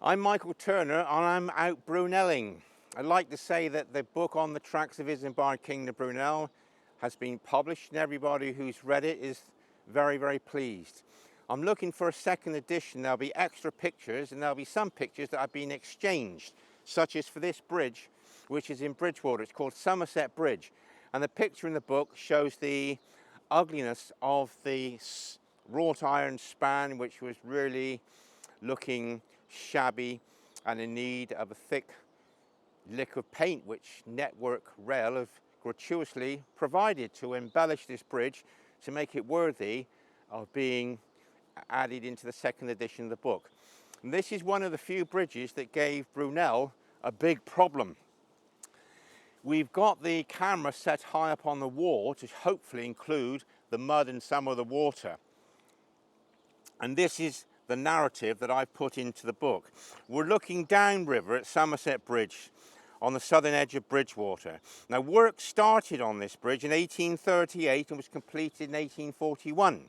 I'm Michael Turner and I'm out Brunelling. I'd like to say that the book On the Tracks of Isambard, King of Brunel has been published and everybody who's read it is very, very pleased. I'm looking for a second edition. There'll be extra pictures and there'll be some pictures that have been exchanged, such as for this bridge, which is in Bridgewater. It's called Somerset Bridge. And the picture in the book shows the ugliness of the wrought iron span, which was really looking shabby and in need of a thick lick of paint, which Network Rail have gratuitously provided to embellish this bridge to make it worthy of being added into the second edition of the book. And this is one of the few bridges that gave Brunel a big problem. We've got the camera set high up on the wall to hopefully include the mud and some of the water. And this is the narrative that I've put into the book. We're looking downriver at Somerset Bridge on the southern edge of Bridgewater. Now, work started on this bridge in 1838 and was completed in 1841.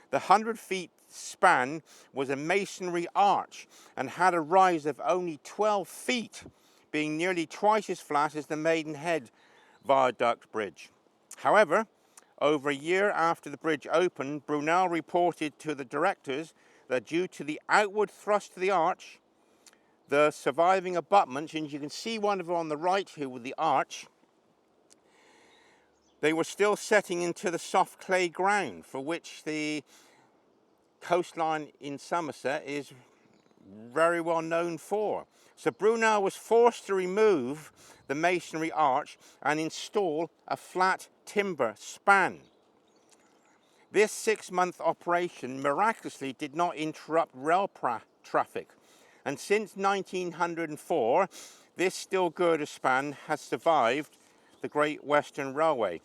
The 100-feet span was a masonry arch and had a rise of only 12 feet, being nearly twice as flat as the Maidenhead Viaduct Bridge. However, over a year after the bridge opened, Brunel reported to the directors that due to the outward thrust of the arch, the surviving abutments, and you can see one of them on the right here with the arch, they were still setting into the soft clay ground, for which the coastline in Somerset is very well known for. So Brunel was forced to remove the masonry arch and install a flat timber span. This 6-month operation miraculously did not interrupt rail traffic, and since 1904 this steel girder span has survived the Great Western Railway.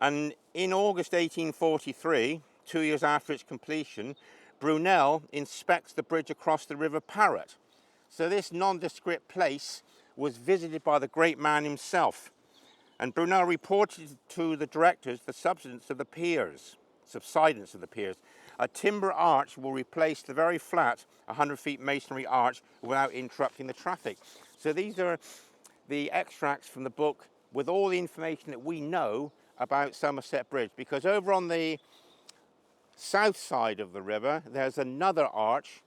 And in August 1843, 2 years after its completion, Brunel inspects the bridge across the River Parrett. So this nondescript place was visited by the great man himself. And Brunel reported to the directors the subsidence of the piers. A timber arch will replace the very flat 100-feet masonry arch without interrupting the traffic. So these are the extracts from the book with all the information that we know about Somerset Bridge, because over on the south side of the river there's another arch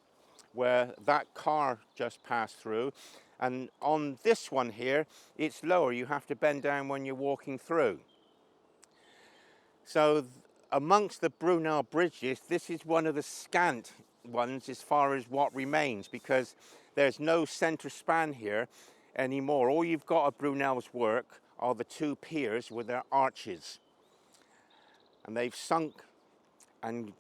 where that car just passed through, and on this one here it's lower. You have to bend down when you're walking through. So amongst the Brunel bridges, this is one of the scant ones as far as what remains, because there's no centre span here anymore. All you've got of Brunel's work are the two piers with their arches, and they've sunk and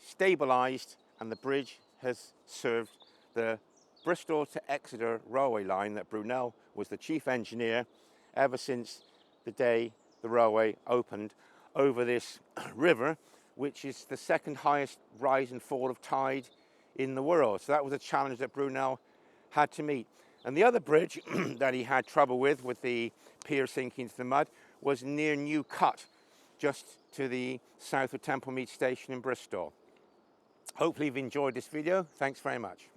stabilised, and the bridge has served the Bristol to Exeter railway line that Brunel was the chief engineer ever since the day the railway opened over this river, which is the second highest rise and fall of tide in the world. So that was a challenge that Brunel had to meet. And the other bridge that he had trouble with the pier sinking into the mud, was near New Cut, just to the south of Templemead Station in Bristol. Hopefully you've enjoyed this video. Thanks very much.